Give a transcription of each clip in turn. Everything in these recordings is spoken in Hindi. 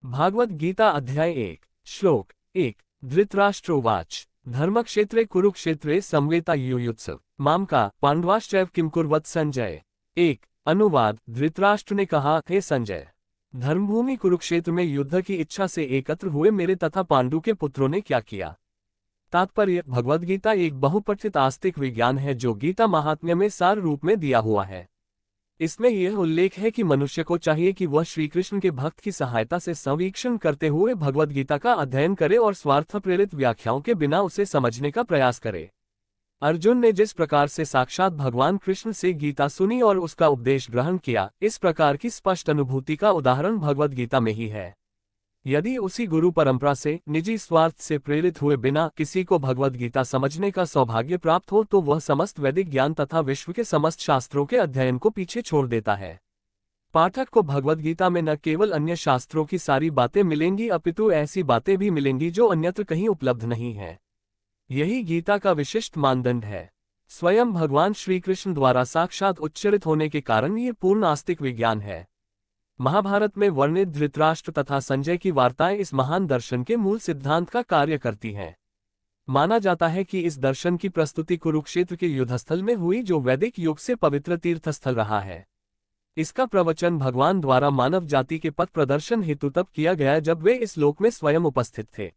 भागवत गीता अध्याय 1 श्लोक 1 धृतराष्ट्रोवाच धर्मक्षेत्रे कुरुक्षेत्रे समवेता युयुत्सव मामका पांडवाश्चैव किम कुर्वत संजय। 1 अनुवाद। धृतराष्ट्र ने कहा, हे संजय, धर्मभूमि कुरुक्षेत्र में युद्ध की इच्छा से एकत्र हुए मेरे तथा पांडु के पुत्रों ने क्या किया। तात्पर्य। भगवद गीता एक बहुपठित आस्तिक विज्ञान है जो गीता महात्म्य में सार रूप में दिया हुआ है। इसमें यह उल्लेख है कि मनुष्य को चाहिए कि वह श्रीकृष्ण के भक्त की सहायता से संवीक्षण करते हुए भगवद गीता का अध्ययन करे और स्वार्थ प्रेरित व्याख्याओं के बिना उसे समझने का प्रयास करे। अर्जुन ने जिस प्रकार से साक्षात भगवान कृष्ण से गीता सुनी और उसका उपदेश ग्रहण किया, इस प्रकार की स्पष्ट अनुभूति का उदाहरण भगवद गीता में ही है। यदि उसी गुरु परंपरा से निजी स्वार्थ से प्रेरित हुए बिना किसी को भगवद गीता समझने का सौभाग्य प्राप्त हो तो वह समस्त वैदिक ज्ञान तथा विश्व के समस्त शास्त्रों के अध्ययन को पीछे छोड़ देता है। पाठक को भगवद गीता में न केवल अन्य शास्त्रों की सारी बातें मिलेंगी अपितु ऐसी बातें भी मिलेंगी जो अन्यत्र कहीं उपलब्ध नहीं है। यही गीता का विशिष्ट मानदंड है। स्वयं भगवान श्रीकृष्ण द्वारा साक्षात उच्चरित होने के कारण ये पूर्ण आस्तिक विज्ञान है। महाभारत में वर्णित धृतराष्ट्र तथा संजय की वार्ताएं इस महान दर्शन के मूल सिद्धांत का कार्य करती हैं। माना जाता है कि इस दर्शन की प्रस्तुति कुरुक्षेत्र के युद्धस्थल में हुई जो वैदिक युग से पवित्र तीर्थस्थल रहा है। इसका प्रवचन भगवान द्वारा मानव जाति के पथ प्रदर्शन हेतु तब किया गया जब वे इस लोक में स्वयं उपस्थित थे।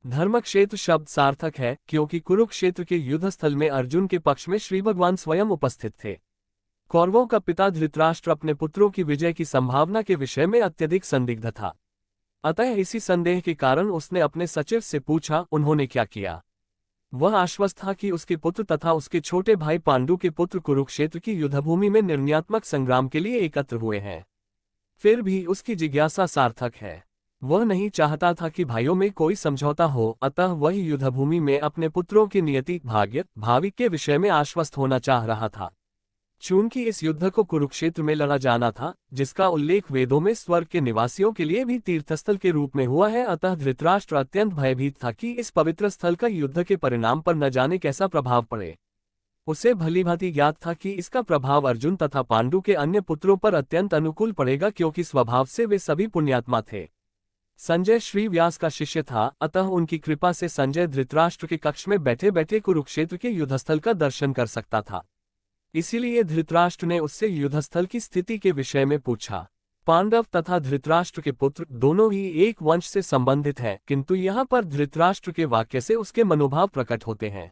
धर्मक्षेत्र शब्द सार्थक है क्योंकि कुरुक्षेत्र के युद्धस्थल में अर्जुन के पक्ष में श्री भगवान स्वयं उपस्थित थे। कौरवों का पिता धृतराष्ट्र अपने पुत्रों की विजय की संभावना के विषय में अत्यधिक संदिग्ध था। अतः इसी संदेह के कारण उसने अपने सचिव से पूछा, उन्होंने क्या किया। वह आश्वस्त था कि उसके पुत्र तथा उसके छोटे भाई पांडु के पुत्र कुरुक्षेत्र की युद्धभूमि में निर्णयात्मक संग्राम के लिए एकत्र हुए हैं। फिर भी उसकी जिज्ञासा सार्थक है। वह नहीं चाहता था कि भाइयों में कोई समझौता हो, अतः वह युद्धभूमि में अपने पुत्रों की नियति, भाग्य, भावी के विषय में आश्वस्त होना चाह रहा था। चूंकि इस युद्ध को कुरुक्षेत्र में लड़ा जाना था, जिसका उल्लेख वेदों में स्वर्ग के निवासियों के लिए भी तीर्थस्थल के रूप में हुआ है, अतः धृतराष्ट्र अत्यंत भयभीत था कि इस पवित्र स्थल का युद्ध के परिणाम पर न जाने कैसा प्रभाव पड़े। उसे भलीभांति ज्ञात था कि इसका प्रभाव अर्जुन तथा पांडु के अन्य पुत्रों पर अत्यंत अनुकूल पड़ेगा क्योंकि स्वभाव से वे सभी पुण्यात्मा थे। संजय श्री व्यास का शिष्य था, अतः उनकी कृपा से संजय धृतराष्ट्र के कक्ष में बैठे बैठे कुरुक्षेत्र के युद्धस्थल का दर्शन कर सकता था। इसीलिए धृतराष्ट्र ने उससे युद्धस्थल की स्थिति के विषय में पूछा। पांडव तथा धृतराष्ट्र के पुत्र दोनों ही एक वंश से संबंधित हैं, किंतु यहाँ पर धृतराष्ट्र के वाक्य से उसके मनोभाव प्रकट होते हैं।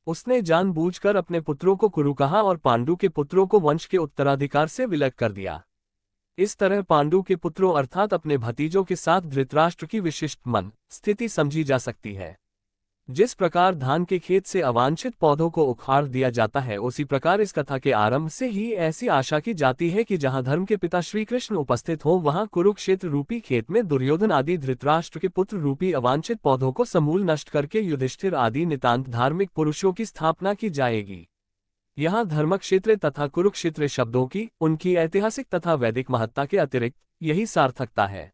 उसने जानबूझकर अपने पुत्रों को कुरु कहा और पांडु के पुत्रों को वंश के उत्तराधिकार से विलग कर दिया। इस तरह पांडु के पुत्रों अर्थात अपने भतीजों के साथ धृतराष्ट्र की विशिष्ट मन स्थिति समझी जा सकती है। जिस प्रकार धान के खेत से अवांछित पौधों को उखाड़ दिया जाता है, उसी प्रकार इस कथा के आरंभ से ही ऐसी आशा की जाती है कि जहां धर्म के पिता श्री कृष्ण उपस्थित हो वहां कुरुक्षेत्र रूपी खेत में दुर्योधन आदि धृतराष्ट्र के पुत्र रूपी अवांछित पौधों को समूल नष्ट करके युधिष्ठिर आदि नितांत धार्मिक पुरुषों की स्थापना की जाएगी। यहाँ धर्मक्षेत्र तथा कुरुक्षेत्र शब्दों की उनकी ऐतिहासिक तथा वैदिक महत्ता के अतिरिक्त यही सार्थकता है।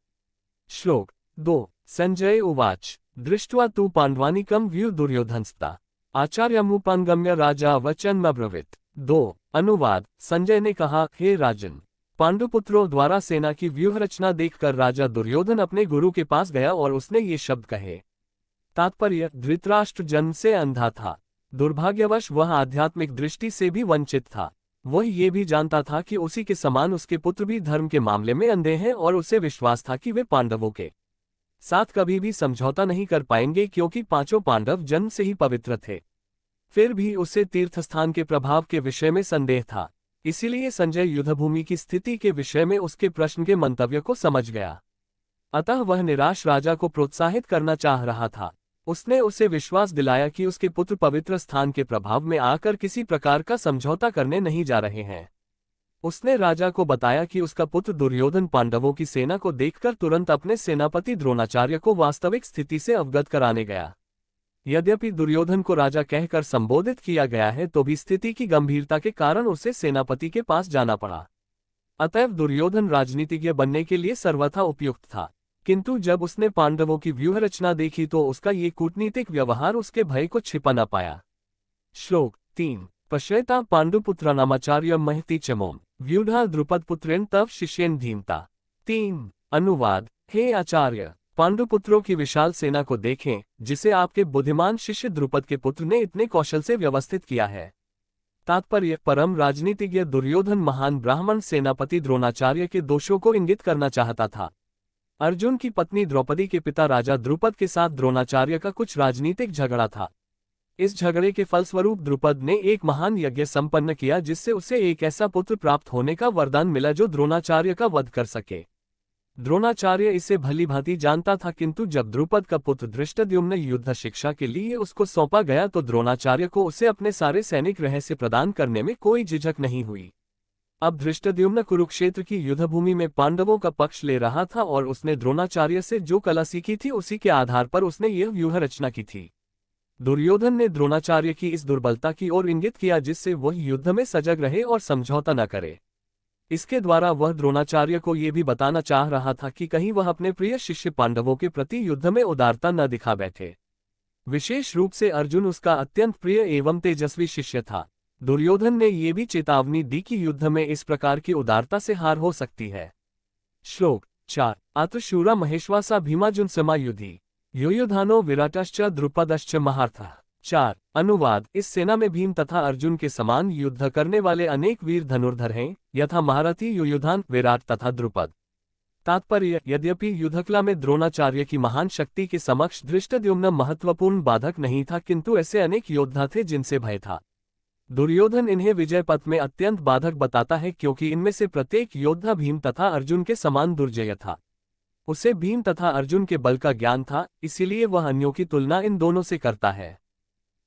श्लोक 2 संजय उवाच दृष्ट्वा तु पांडवानीकं व्यू दुर्योधनस्ता आचार्यमुपंगम्य राजा वचनमब्रवीत्। 2 अनुवाद। संजय ने कहा, हे राजन, पांडुपुत्रों द्वारा सेना की व्यूह रचना देखकर राजा दुर्योधन अपने गुरु के पास गया और उसने ये शब्द कहे। तात्पर्य। धृतराष्ट्र जन्म से अंधा था। दुर्भाग्यवश वह आध्यात्मिक दृष्टि से भी वंचित था। वह ये भी जानता था कि उसी के समान उसके पुत्र भी धर्म के मामले में अंधे हैं और उसे विश्वास था कि वे पांडवों के साथ कभी भी समझौता नहीं कर पाएंगे क्योंकि पांचों पांडव जन्म से ही पवित्र थे। फिर भी उसे तीर्थस्थान के प्रभाव के विषय में संदेह था। इसीलिए संजय युद्धभूमि की स्थिति के विषय में उसके प्रश्न के मंतव्य को समझ गया। अतः वह निराश राजा को प्रोत्साहित करना चाह रहा था। उसने उसे विश्वास दिलाया कि उसके पुत्र पवित्र स्थान के प्रभाव में आकर किसी प्रकार का समझौता करने नहीं जा रहे हैं। उसने राजा को बताया कि उसका पुत्र दुर्योधन पांडवों की सेना को देखकर तुरंत अपने सेनापति द्रोणाचार्य को वास्तविक स्थिति से अवगत कराने गया। यद्यपि दुर्योधन को राजा कहकर संबोधित किया गया है तो भी स्थिति की गंभीरता के कारण उसे सेनापति के पास जाना पड़ा। अतएव दुर्योधन राजनीतिज्ञ बनने के लिए सर्वथा उपयुक्त था, किंतु जब उसने पांडवों की व्यूह रचना देखी तो उसका ये कूटनीतिक व्यवहार उसके भय को छिपा न पाया। श्लोक 3 पश्यता पांडुपुत्राणामाचार्य महति चमोम व्यूढ़ा द्रुपदपुत्रेण तव शिष्येन धीमता। 3 अनुवाद। हे आचार्य, पांडुपुत्रों की विशाल सेना को देखें, जिसे आपके बुद्धिमान शिष्य द्रुपद के पुत्र ने इतने कौशल से व्यवस्थित किया है। तात्पर्य, परम राजनीतिज्ञ दुर्योधन महान ब्राह्मण सेनापति द्रोणाचार्य के दोषों को इंगित करना चाहता था। अर्जुन की पत्नी द्रौपदी के पिता राजा द्रुपद के साथ द्रोणाचार्य का कुछ राजनीतिक झगड़ा था। इस झगड़े के फलस्वरूप द्रुपद ने एक महान यज्ञ संपन्न किया, जिससे उसे एक ऐसा पुत्र प्राप्त होने का वरदान मिला जो द्रोणाचार्य का वध कर सके। द्रोणाचार्य इसे भली भांति जानता था, किंतु जब द्रुपद का पुत्र धृष्टद्युम्न युद्ध शिक्षा के लिए उसको सौंपा गया तो द्रोणाचार्य को उसे अपने सारे सैनिक रहस्य प्रदान करने में कोई झिझक नहीं हुई। अब धृष्टद्युम्न कुरुक्षेत्र की युद्धभूमि में पांडवों का पक्ष ले रहा था और उसने द्रोणाचार्य से जो कला सीखी थी उसी के आधार पर उसने यह व्यूह रचना की थी। दुर्योधन ने द्रोणाचार्य की इस दुर्बलता की ओर इंगित किया, जिससे वह युद्ध में सजग रहे और समझौता न करे। इसके द्वारा वह द्रोणाचार्य को यह भी बताना चाह रहा था कि कहीं वह अपने प्रिय शिष्य पांडवों के प्रति युद्ध में उदारता न दिखा बैठे। विशेष रूप से अर्जुन उसका अत्यंत प्रिय एवं तेजस्वी शिष्य था। दुर्योधन ने यह भी चेतावनी दी कि युद्ध में इस प्रकार की उदारता से हार हो सकती है। श्लोक 4 अत्र शूरा महेश्वासा भीमार्जुन समायुधि युयुधानो विराटश्च द्रुपदश्च महारथः। 4 अनुवाद, इस सेना में भीम तथा अर्जुन के समान युद्ध करने वाले अनेक वीर धनुर्धर हैं, यथा महारथी युयुधान, विराट तथा द्रुपद। तात्पर्य, यद्यपि युद्धकला में द्रोणाचार्य की महान शक्ति के समक्ष धृष्टद्युम्न महत्वपूर्ण बाधक नहीं था, किंतु ऐसे अनेक योद्धा थे जिनसे भय था। दुर्योधन इन्हें विजय पथ में अत्यंत बाधक बताता है, क्योंकि इनमें से प्रत्येक योद्धा भीम तथा अर्जुन के समान दुर्जय था। उसे भीम तथा अर्जुन के बल का ज्ञान था, इसीलिए वह अन्यों की तुलना इन दोनों से करता है।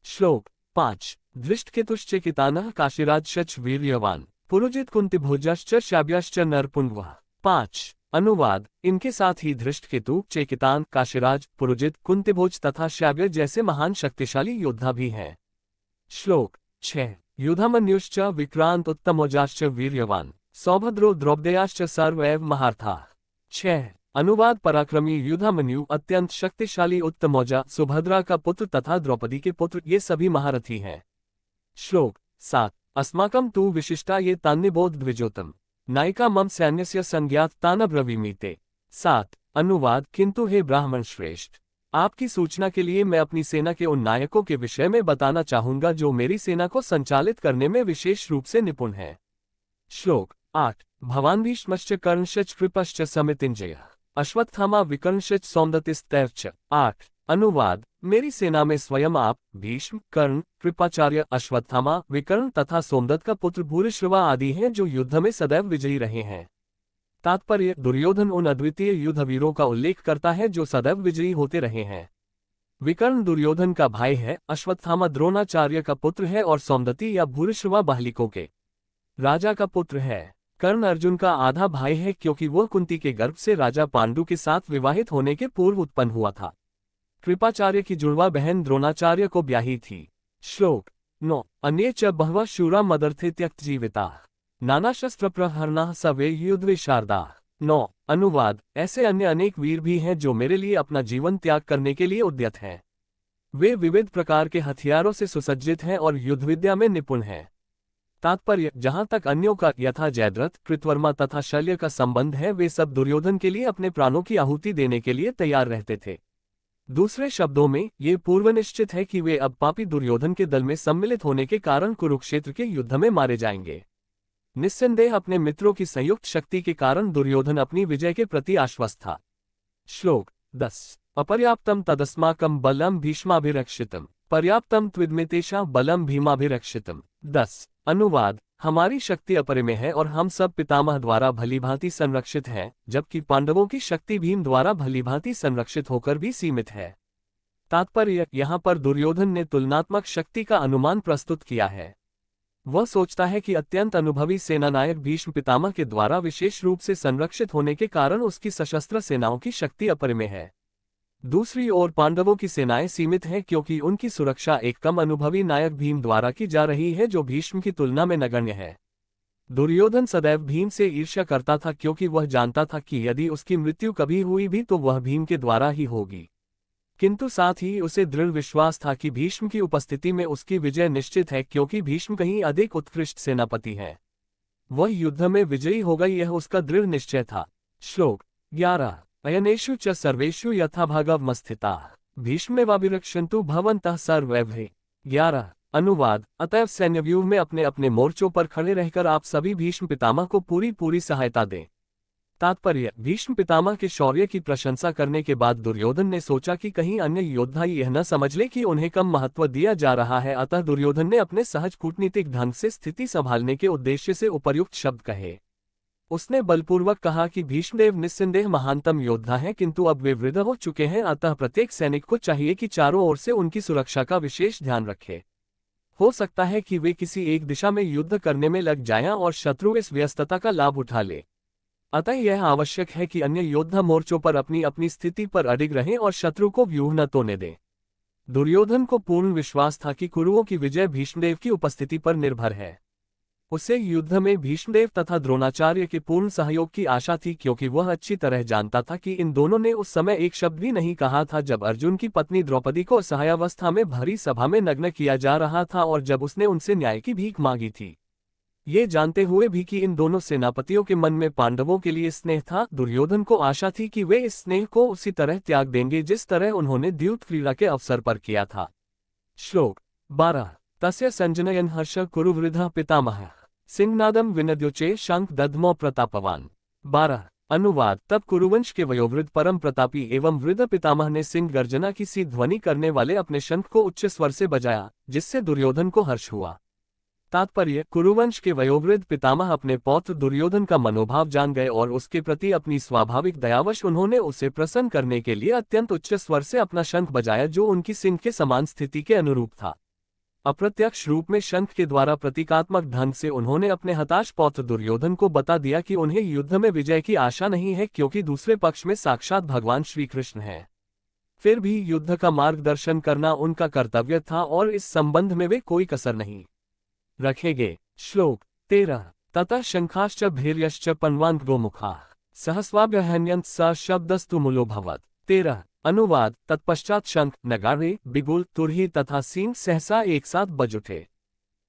श्लोक 5 धृष्टकेतुश्चेकितानः काशीराजश्च वीर्यवान पुरुजित कुंतिभोजश्च शाब्यश्च नरपुंगवः। 5 अनुवाद, इनके साथ ही धृष्टकेतु, चेकितान, काशीराज, पुरुजित, कुंतिभोज तथा शाब्य जैसे महान शक्तिशाली योद्धा भी हैं। श्लोक 6 युधामन्युश्च विक्रांत उत्तमोजाश्च वीर्यवान सौभद्रो द्रौपदेयाश्च सर्व एव महारथाः। 6 अनुवाद, पराक्रमी युधामन्यु, अत्यंत शक्तिशाली उत्तमौजा, सुभद्रा का पुत्र तथा द्रौपदी के पुत्र, ये सभी महारथी हैं। श्लोक 7 अस्माकं तु विशिष्टा ये तान्निबोध द्विजोतम नायिका मम सैन्यस्य संज्ञात तानब्रवीमीते। 7 अनुवाद, किंतु हे ब्राह्मण श्रेष्ठ, आपकी सूचना के लिए मैं अपनी सेना के उन नायकों के विषय में बताना चाहूंगा जो मेरी सेना को संचालित करने में विशेष रूप से निपुण हैं। श्लोक 8 भवान भीष्मश्च कर्णश्च कृपश्च समितिञ्जयः अश्वत्थामा विकर्णश्च सौमदत्तिस्तैश्च। 8 अनुवाद, मेरी सेना में स्वयं आप, भीष्म, कर्ण, कृपाचार्य, अश्वत्थामा, विकर्ण तथा सोमदत्त का पुत्र भूरिश्रवा आदि हैं जो युद्ध में सदैव विजयी रहे हैं। तात्पर्य, दुर्योधन उन अद्वितीय युद्धवीरों का उल्लेख करता है जो सदैव विजयी होते रहे हैं। विकर्ण दुर्योधन का भाई है, अश्वत्थामा द्रोणाचार्य का पुत्र है और सौमदत्ति या भूरिश्रवा बाहलिकों के राजा का पुत्र है। कर्ण अर्जुन का आधा भाई है, क्योंकि वह कुंती के गर्भ से राजा पांडु के साथ विवाहित होने के पूर्व उत्पन्न हुआ था। कृपाचार्य की जुड़वा बहन द्रोणाचार्य को ब्याही थी। श्लोक 9 अन्ये च बहवः शूरा मदर्थे त्यक्तजीविताः नाना शस्त्र प्रहरणाः सवे युद्धविशारदाः। 9 अनुवाद, ऐसे अन्य अनेक वीर भी हैं जो मेरे लिए अपना जीवन त्याग करने के लिए उद्यत हैं। वे विविध प्रकार के हथियारों से सुसज्जित हैं और युद्ध विद्या में निपुण हैं। तात्पर्य, जहां तक अन्यों का यथा जयद्रथ, कृतवर्मा तथा शल्य का संबंध है, वे सब दुर्योधन के लिए अपने प्राणों की आहुति देने के लिए तैयार रहते थे। दूसरे शब्दों में, ये पूर्व निश्चित है कि वे अब पापी दुर्योधन के दल में सम्मिलित होने के कारण कुरुक्षेत्र के युद्ध में मारे जाएंगे। निस्संदेह अपने मित्रों की संयुक्त शक्ति के कारण दुर्योधन अपनी विजय के प्रति आश्वस्त था। श्लोक 10 अपर्याप्तम तदस्माकं बलम भीष्माभिरक्षितम पर्याप्तम त्विदमितेषां बलम भीमाभिरक्षितम। 10 अनुवाद, हमारी शक्ति अपरिमेय है और हम सब पितामह द्वारा भलीभांति संरक्षित हैं, जबकि पांडवों की शक्ति भीम द्वारा भलीभांति संरक्षित होकर भी सीमित है। तात्पर्य, यहाँ पर दुर्योधन ने तुलनात्मक शक्ति का अनुमान प्रस्तुत किया है। वह सोचता है कि अत्यंत अनुभवी सेनानायक भीष्म पितामह के द्वारा विशेष रूप से संरक्षित होने के कारण उसकी सशस्त्र सेनाओं की शक्ति अपरिमेय है। दूसरी ओर पांडवों की सेनाएं सीमित हैं, क्योंकि उनकी सुरक्षा एक कम अनुभवी नायक भीम द्वारा की जा रही है, जो भीष्म की तुलना में नगण्य है। दुर्योधन सदैव भीम से ईर्ष्या करता था, क्योंकि वह जानता था कि यदि उसकी मृत्यु कभी हुई भी तो वह भीम के द्वारा ही होगी। किंतु साथ ही उसे दृढ़ विश्वास था कि भीष्म की उपस्थिति में उसकी विजय निश्चित है, क्योंकि भीष्म कहीं अधिक उत्कृष्ट सेनापति हैं। वह युद्ध में विजयी होगा, यह उसका दृढ़ निश्चय था। श्लोक 11 अयनेषु च सर्वेषु यथाभागवमस्थिताः भीष्मेवाभिरक्षन्तु भवन्तः सर्वैः। 11 अनुवाद। अतएव सैन्य व्यूह में अपने अपने मोर्चों पर खड़े रहकर आप सभी भीष्म पितामह को पूरी पूरी सहायता दें। तात्पर्य। भीष्म पितामह के शौर्य की प्रशंसा करने के बाद दुर्योधन ने सोचा कि कहीं अन्य योद्धा यह न समझ ले कि उन्हें कम महत्व दिया जा रहा है, अतः दुर्योधन ने अपने सहज कूटनीतिक ढंग से स्थिति संभालने के उद्देश्य से उपर्युक्त शब्द कहे। उसने बलपूर्वक कहा कि भीष्मदेव निस्संदेह महानतम योद्धा हैं, किंतु अब वे वृद्ध हो चुके हैं, अतः प्रत्येक सैनिक को चाहिए कि चारों ओर से उनकी सुरक्षा का विशेष ध्यान रखे। हो सकता है कि वे किसी एक दिशा में युद्ध करने में लग जाएं और शत्रु इस व्यस्तता का लाभ उठा ले। अतः यह आवश्यक है कि अन्य योद्धा मोर्चों पर अपनी अपनी स्थिति पर अडिग रहें और शत्रु को व्यूह न तोड़ने दें। दुर्योधन को पूर्ण विश्वास था कि कुरुओं की विजय भीष्मदेव की उपस्थिति पर निर्भर है। उसे युद्ध में भीष्मदेव तथा द्रोणाचार्य के पूर्ण सहयोग की आशा थी, क्योंकि वह अच्छी तरह जानता था कि इन दोनों ने उस समय एक शब्द भी नहीं कहा था जब अर्जुन की पत्नी द्रौपदी को असहायावस्था में भरी सभा में नग्न किया जा रहा था और जब उसने उनसे न्याय की भीख मांगी थी। ये जानते हुए भी कि इन दोनों सेनापतियों के मन में पांडवों के लिए स्नेह था, दुर्योधन को आशा थी कि वे इस स्नेह को उसी तरह त्याग देंगे जिस तरह उन्होंने द्यूत क्रीड़ा के अवसर पर किया था। श्लोक 12 तस्य संजनयन हर्ष कुरुवृद्ध पितामह सिंहनादम विनद्योचे शंख दध्मो प्रतापवान। 12 अनुवाद। तब कुरुवंश के वयोवृद्ध परम प्रतापी एवं वृद्ध पितामह ने सिंह गर्जना की सी ध्वनि करने वाले अपने शंख को उच्च स्वर से बजाया, जिससे दुर्योधन को हर्ष हुआ। तात्पर्य। कुरुवंश के वयोवृद्ध पितामह अपने पौत्र दुर्योधन का मनोभाव जान गए और उसके प्रति अपनी स्वाभाविक दयावश उन्होंने उसे प्रसन्न करने के लिए अत्यंत उच्च स्वर से अपना शंख बजाया, जो उनकी सिंह के समान स्थिति के अनुरूप था। अप्रत्यक्ष रूप में शंख के द्वारा प्रतीकात्मक ढंग से उन्होंने अपने हताश पौत्र दुर्योधन को बता दिया कि उन्हें युद्ध में विजय की आशा नहीं है, क्योंकि दूसरे पक्ष में साक्षात भगवान श्री कृष्ण हैं। फिर भी युद्ध का मार्गदर्शन करना उनका कर्तव्य था और इस संबंध में वे कोई कसर नहीं रखेंगे। श्लोक 13 ततः शंखाश्च भैर्यश्च पन्वान् गोमुखाः सहस्वाभ्यहन्यन्त स शब्दस्तु मूलोऽभवत्। 13 अनुवाद। तत्पश्चात शंख, नगाड़े, बिगुल, तुरही तथा सींग सहसा एक साथ बज उठे।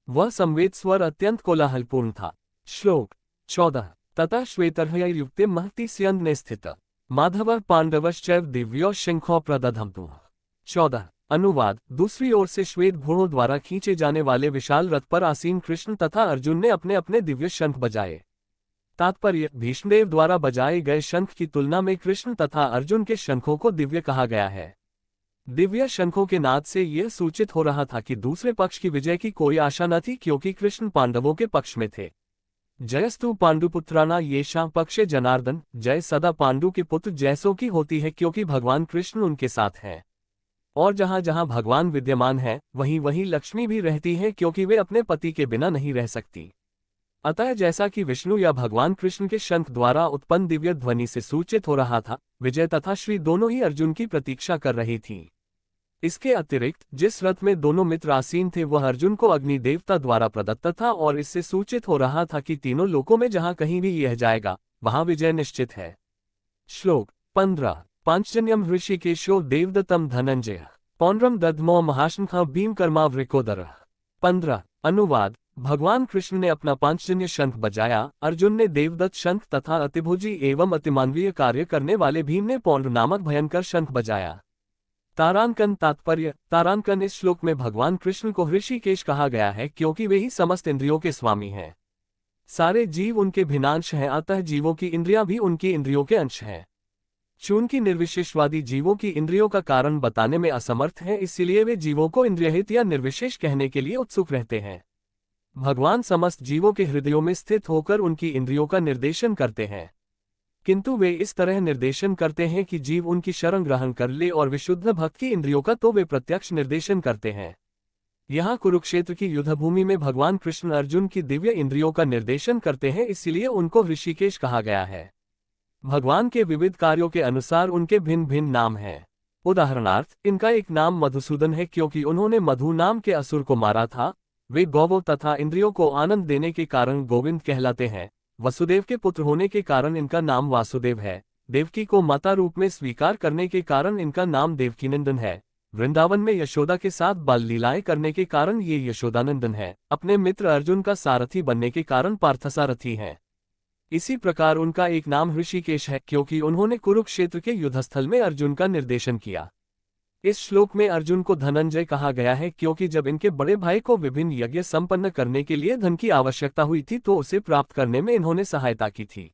वह संवेद स्वर अत्यंत कोलाहलपूर्ण था। श्लोक 14 ततः श्वेतर्हयैर्युक्ते महति स्यन्दने स्थित माधवः पांडवश्चैव दिव्यो शंखो प्रदधमतु। 14 अनुवाद। दूसरी ओर से श्वेत घोड़ों द्वारा खींचे जाने वाले विशाल रथ पर आसीन कृष्ण तथा अर्जुन ने अपने अपने दिव्य शंख बजाए। तात्पर्य। भीष्मदेव द्वारा बजाए गए शंख की तुलना में कृष्ण तथा अर्जुन के शंखों को दिव्य कहा गया है। दिव्य शंखों के नाद से यह सूचित हो रहा था कि दूसरे पक्ष की विजय की कोई आशा न थी, क्योंकि कृष्ण पांडवों के पक्ष में थे। जयस्तु पांडुपुत्राना येषां पक्षे जनार्दन। जय सदा पांडु के पुत्र जयसों की होती है, क्योंकि भगवान कृष्ण उनके साथ हैं। और जहां जहां भगवान विद्यमान है वहीं वहीं लक्ष्मी भी रहती है, क्योंकि वे अपने पति के बिना नहीं रह सकती। अतः जैसा कि विष्णु या भगवान कृष्ण के शंख द्वारा उत्पन्न दिव्य ध्वनि से सूचित हो रहा था, विजय तथा श्री दोनों ही अर्जुन की प्रतीक्षा कर रही थीं। इसके अतिरिक्त जिस रथ में दोनों मित्र आसीन थे वह अर्जुन को अग्नि देवता द्वारा प्रदत्त था और इससे सूचित हो रहा था कि तीनों लोकों में जहां कहीं भी यह जाएगा वहां विजय निश्चित है। श्लोक 15 पांचजन्यम ऋषिकेशो देवदत्तम धनंजय पौंड्रम दध्मो महाशंख भीमकर्मावृकोदर। 15 अनुवाद। भगवान कृष्ण ने अपना पांचजन्य शंख बजाया, अर्जुन ने देवदत्त शंख तथा अतिभुजी एवं अतिमानवीय कार्य करने वाले भीम ने पौंड्र नामक भयंकर शंख बजाया। तारांकन। तात्पर्य। तारांकन। इस श्लोक में भगवान कृष्ण को ऋषिकेश कहा गया है, क्योंकि वे ही समस्त इंद्रियों के स्वामी हैं। सारे जीव उनके भिन्नांश हैं, अतः जीवों की इंद्रियां भी उनकी इंद्रियों के अंश हैं। चूंकि निर्विशेषवादी जीवों की इंद्रियों का कारण बताने में असमर्थ हैं, इसलिए वे जीवों को इंद्रियहित या निर्विशेष कहने के लिए उत्सुक रहते हैं। भगवान समस्त जीवों के हृदयों में स्थित होकर उनकी इंद्रियों का निर्देशन करते हैं, किंतु वे इस तरह निर्देशन करते हैं कि जीव उनकी शरण ग्रहण कर ले, और विशुद्ध भक्त की इंद्रियों का तो वे प्रत्यक्ष निर्देशन करते हैं। यहाँ कुरुक्षेत्र की युद्धभूमि में भगवान कृष्ण अर्जुन की दिव्य इंद्रियों का निर्देशन करते हैं, इसलिए उनको ऋषिकेश कहा गया है। भगवान के विविध कार्यों के अनुसार उनके भिन्न भिन्न नाम हैं। उदाहरणार्थ, इनका एक नाम मधुसूदन है, क्योंकि उन्होंने मधु नाम के असुर को मारा था। वे गौवों तथा इंद्रियों को आनंद देने के कारण गोविंद कहलाते हैं। वसुदेव के पुत्र होने के कारण इनका नाम वासुदेव है। देवकी को माता रूप में स्वीकार करने के कारण इनका नाम देवकीनंदन है। वृंदावन में यशोदा के साथ बाल लीलाएं करने के कारण ये यशोदानंदन है। अपने मित्र अर्जुन का सारथी बनने के कारण पार्थसारथी हैं। इसी प्रकार उनका एक नाम ऋषिकेश है क्योंकि उन्होंने कुरुक्षेत्र के युद्धस्थल में अर्जुन का निर्देशन किया। इस श्लोक में अर्जुन को धनंजय कहा गया है क्योंकि जब इनके बड़े भाई को विभिन्न यज्ञ संपन्न करने के लिए धन की आवश्यकता हुई थी तो उसे प्राप्त करने में इन्होंने सहायता की थी।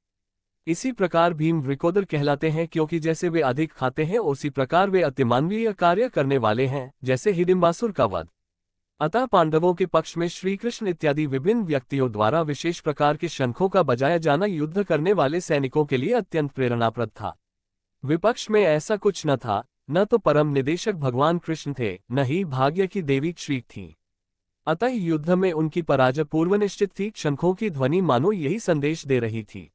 इसी प्रकार भीम वृकोदर कहलाते हैं क्योंकि जैसे वे अधिक खाते हैं उसी प्रकार वे अतिमानवीय कार्य करने वाले हैं, जैसे हिडिंबासुर का वध। अतः पांडवों के पक्ष में श्रीकृष्ण इत्यादि विभिन्न व्यक्तियों द्वारा विशेष प्रकार के शंखों का बजाया जाना युद्ध करने वाले सैनिकों के लिए अत्यंत प्रेरणाप्रद था। विपक्ष में ऐसा कुछ न था, न तो परम निदेशक भगवान कृष्ण थे, न ही भाग्य की देवी श्री थी। अतः युद्ध में उनकी पराजय पूर्व निश्चित थी। शंखों की ध्वनि मानो यही संदेश दे रही थी।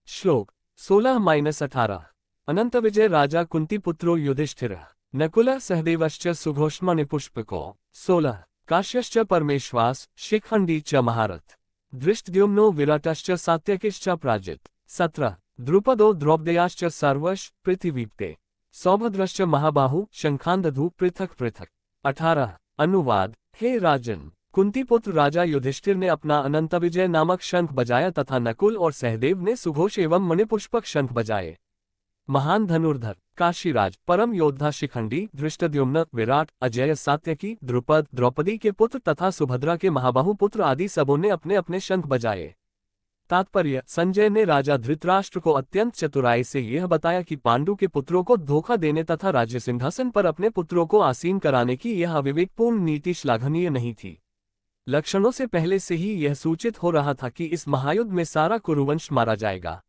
श्लोक 16-18 अनंत विजय राजा कुंती पुत्रो युधिष्ठिर नकुल सहदेवश्च सुघोष्मणिपुष्पको 16 काश्यश्च परमेश्वास शिखंडी च महारथ दृष्टद्युम्नो विराटश्च सात्यकिश्च प्राजित 17 द्रुपदो द्रौपदेयाश्च सर्वश पृथिवीप्ते सौभद्रश्च महाबाहु शंखांदधु पृथक पृथक 18 अनुवाद। हे राजन, कुंती पुत्र राजा युधिष्ठिर ने अपना अनंत विजय नामक शंख बजाया तथा नकुल और सहदेव ने सुघोष एवं मणिपुष्पक शंख बजाए। महान धनुर्धर काशीराज परम योद्धा शिखंडी धृष्टद्युम्न विराट अजय सात्यकी द्रुपद द्रौपदी के पुत्र तथा सुभद्रा के महाबाहु पुत्र आदि सबों ने अपने अपने शंख बजाए। तात्पर्य, संजय ने राजा धृतराष्ट्र को अत्यंत चतुराई से यह बताया कि पांडु के पुत्रों को धोखा देने तथा राज्य सिंहासन पर अपने पुत्रों को आसीन कराने की यह अविवेकपूर्ण नीति श्लाघनीय नहीं थी। लक्षणों से पहले से ही यह सूचित हो रहा था कि इस महायुद्ध में सारा कुरुवंश मारा जाएगा।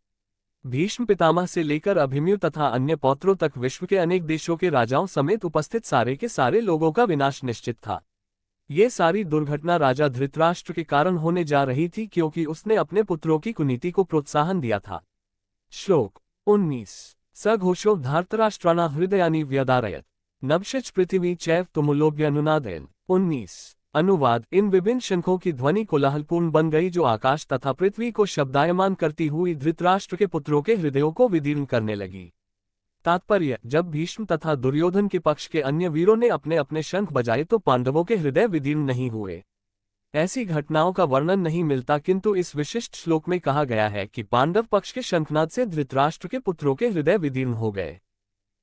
भीष्म पितामह से लेकर अभिमन्यु तथा अन्य पौत्रों तक विश्व के अनेक देशों के राजाओं समेत उपस्थित सारे के सारे लोगों का विनाश निश्चित था। ये सारी दुर्घटना राजा धृतराष्ट्र के कारण होने जा रही थी क्योंकि उसने अपने पुत्रों की कुनीति को प्रोत्साहन दिया था। श्लोक 19 सघोषो धार्तराष्ट्राणा हृदयानि व्यदारयत नभश्च पृथ्वी चैव तुमुलोभ्यनुनादयन् 19 अनुवाद। इन विभिन्न शंखों की ध्वनि कोलाहलपूर्ण बन गई जो आकाश तथा पृथ्वी को शब्दायमान करती हुई धृतराष्ट्र के पुत्रों के हृदयों को विदीर्ण करने लगी। तात्पर्य, जब भीष्म तथा दुर्योधन के पक्ष के अन्य वीरों ने अपने अपने शंख बजाए तो पांडवों के हृदय विदीर्ण नहीं हुए। ऐसी घटनाओं का वर्णन नहीं मिलता, किंतु इस विशिष्ट श्लोक में कहा गया है कि पांडव पक्ष के शंखनाद से धृतराष्ट्र के पुत्रों के हृदय विदीर्ण हो गए।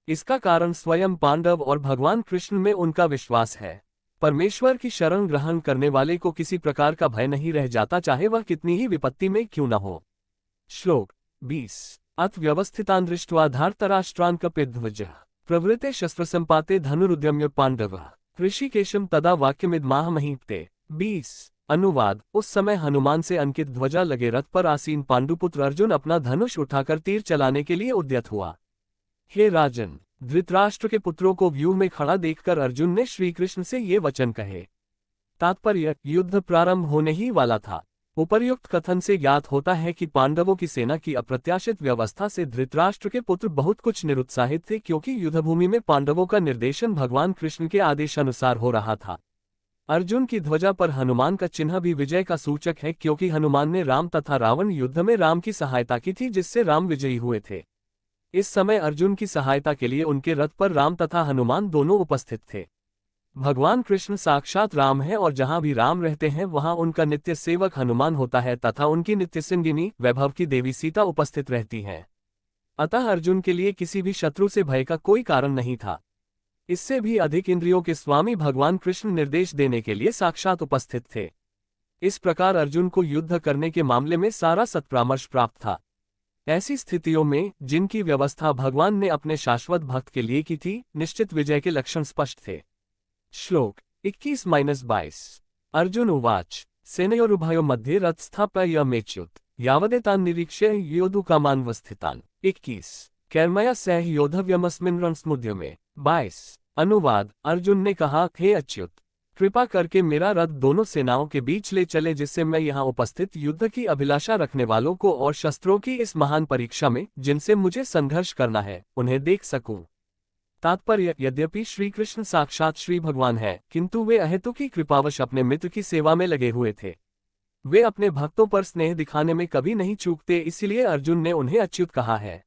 इसका कारण स्वयं पांडव और भगवान कृष्ण में उनका विश्वास है। परमेश्वर की शरण ग्रहण करने वाले को किसी प्रकार का भय नहीं रह जाता, चाहे वह कितनी ही विपत्ति में क्यों न हो। श्लोक 20 अथ व्यवस्थितान् दृष्ट्वा धार्तराष्ट्रान् कपिध्वजः प्रवृते शस्त्रसंपाते धनुरुद्यम्य पांडवः ऋषिकेशं तदा वाक्यमिदमाहमहीपते 20 अनुवाद। उस समय हनुमान से अंकित ध्वजा लगे रथ पर आसीन पांडुपुत्र अर्जुन अपना धनुष उठाकर तीर चलाने के लिए उद्यत हुआ। हे राजन, धृतराष्ट्र के पुत्रों को व्यूह में खड़ा देखकर अर्जुन ने श्रीकृष्ण से ये वचन कहे। तात्पर्य, युद्ध प्रारंभ होने ही वाला था। उपर्युक्त कथन से ज्ञात होता है कि पांडवों की सेना की अप्रत्याशित व्यवस्था से धृतराष्ट्र के पुत्र बहुत कुछ निरुत्साहित थे क्योंकि युद्धभूमि में पांडवों का निर्देशन भगवान कृष्ण के आदेशानुसार हो रहा था। अर्जुन की ध्वजा पर हनुमान का चिन्ह भी विजय का सूचक है क्योंकि हनुमान ने राम तथा रावण युद्ध में राम की सहायता की थी जिससे राम विजयी हुए थे। इस समय अर्जुन की सहायता के लिए उनके रथ पर राम तथा हनुमान दोनों उपस्थित थे। भगवान कृष्ण साक्षात राम है और जहां भी राम रहते हैं वहां उनका नित्य सेवक हनुमान होता है तथा उनकी नित्य सिंगिनी वैभव की देवी सीता उपस्थित रहती हैं। अतः अर्जुन के लिए किसी भी शत्रु से भय का कोई कारण नहीं था। इससे भी अधिक इंद्रियों के स्वामी भगवान कृष्ण निर्देश देने के लिए साक्षात उपस्थित थे। इस प्रकार अर्जुन को युद्ध करने के मामले में सारा सत्परामर्श प्राप्त था। ऐसी स्थितियों में जिनकी व्यवस्था भगवान ने अपने शाश्वत भक्त के लिए की थी, निश्चित विजय के लक्षण स्पष्ट थे। श्लोक 21-22 अर्जुन उवाच सेनयोरुभयो मध्ये रथ स्थापयमेच्युत यावदेतान् निरीक्ष्य योद्धुकामानवस्थितान् 21 कैर्मया सह योद्धव्यमस्मिन् रणसमुद्यमे 22 अनुवाद। अर्जुन ने कहा, हे अच्युत, कृपा करके मेरा रथ दोनों सेनाओं के बीच ले चले जिससे मैं यहाँ उपस्थित युद्ध की अभिलाषा रखने वालों को और शस्त्रों की इस महान परीक्षा में जिनसे मुझे संघर्ष करना है उन्हें देख सकूं। तात्पर्य, यद्यपि श्री कृष्ण साक्षात श्री भगवान है किंतु वे अहेतु की कृपावश अपने मित्र की सेवा में लगे हुए थे। वे अपने भक्तों पर स्नेह दिखाने में कभी नहीं चूकते, इसलिए अर्जुन ने उन्हें अच्युत कहा है।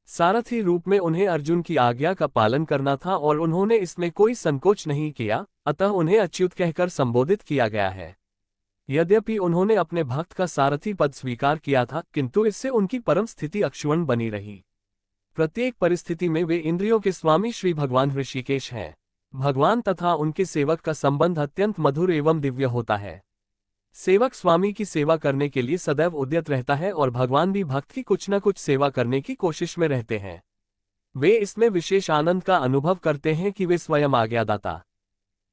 सारथी रूप में उन्हें अर्जुन की आज्ञा का पालन करना था और उन्होंने इसमें कोई संकोच नहीं किया, अतः उन्हें अच्युत कहकर संबोधित किया गया है। यद्यपि उन्होंने अपने भक्त का सारथी पद स्वीकार किया था, किंतु इससे उनकी परम स्थिति अक्षुण्ण बनी रही। प्रत्येक परिस्थिति में वे इंद्रियों के स्वामी श्री भगवान ऋषिकेश हैं। भगवान तथा उनके सेवक का संबंध अत्यंत मधुर एवं दिव्य होता है। सेवक स्वामी की सेवा करने के लिए सदैव उद्यत रहता है और भगवान भी भक्त की कुछ न कुछ सेवा करने की कोशिश में रहते हैं। वे इसमें विशेष आनंद का अनुभव करते हैं कि वे स्वयं आज्ञादाता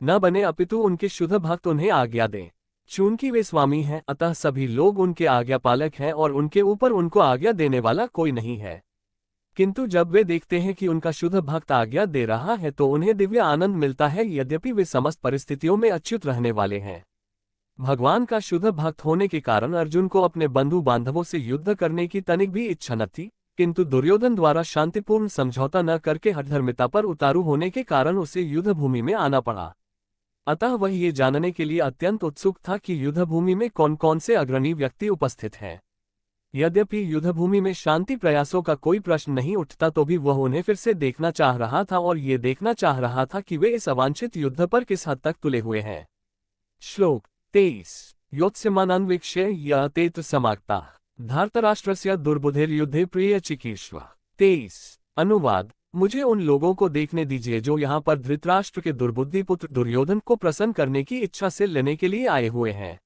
न बने, अपितु उनके शुद्ध भक्त उन्हें आज्ञा दें। चूंकि वे स्वामी हैं, अतः सभी लोग उनके आज्ञापालक हैं और उनके ऊपर उनको आज्ञा देने वाला कोई नहीं है। किंतु जब वे देखते हैं कि उनका शुद्ध भक्त आज्ञा दे रहा है तो उन्हें दिव्य आनंद मिलता है, यद्यपि वे समस्त परिस्थितियों में अच्युत रहने वाले हैं। भगवान का शुद्ध भक्त होने के कारण अर्जुन को अपने बंधु बांधवों से युद्ध करने की तनिक भी इच्छा न थी, किंतु दुर्योधन द्वारा शांतिपूर्ण समझौता न करके हठधर्मिता पर उतारू होने के कारण उसे युद्ध भूमि में आना पड़ा। अतः वह ये जानने के लिए अत्यंत उत्सुक था कि युद्ध भूमि में कौन कौन से अग्रणी व्यक्ति उपस्थित हैं। यद्यपि युद्धभूमि में शांति प्रयासों का कोई प्रश्न नहीं उठता, तो भी वह उन्हें फिर से देखना चाह रहा था और ये देखना चाह रहा था कि वे इस अवांछित युद्ध पर किस हद तक तुले हुए हैं। श्लोक 23 योत्स्यमानान्वीक्ष्य यतेत समाक्ता धार्तराष्ट्रस्य दुर्बुधिर्युद्धे प्रिय चिकीर्ष्व। 23 अनुवाद। मुझे उन लोगों को देखने दीजिए जो यहाँ पर धृतराष्ट्र के दुर्बुद्धि पुत्र दुर्योधन को प्रसन्न करने की इच्छा से लेने के लिए आए हुए हैं।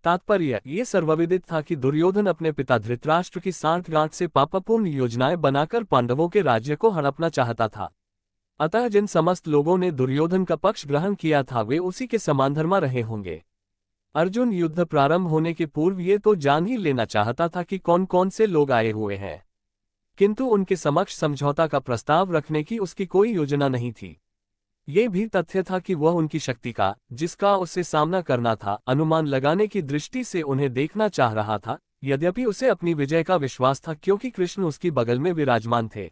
तात्पर्य ये सर्वविदित था कि दुर्योधन अपने पिता धृतराष्ट्र की सांठगांठ से पापपूर्ण योजनाएं बनाकर पांडवों के राज्य को हड़पना चाहता था। अतः जिन समस्त लोगों ने दुर्योधन का पक्ष ग्रहण किया था वे उसी के समानधर्मा रहे होंगे। अर्जुन युद्ध प्रारंभ होने के पूर्व ये तो जान ही लेना चाहता था कि कौन कौन से लोग आए हुए हैं, किंतु उनके समक्ष समझौता का प्रस्ताव रखने की उसकी कोई योजना नहीं थी। ये भी तथ्य था कि वह उनकी शक्ति का, जिसका उससे सामना करना था, अनुमान लगाने की दृष्टि से उन्हें देखना चाह रहा था, यद्यपि उसे अपनी विजय का विश्वास था क्योंकि कृष्ण उसकी बगल में विराजमान थे।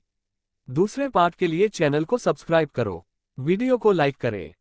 दूसरे पार्ट के लिए चैनल को सब्सक्राइब करो, वीडियो को लाइक करें।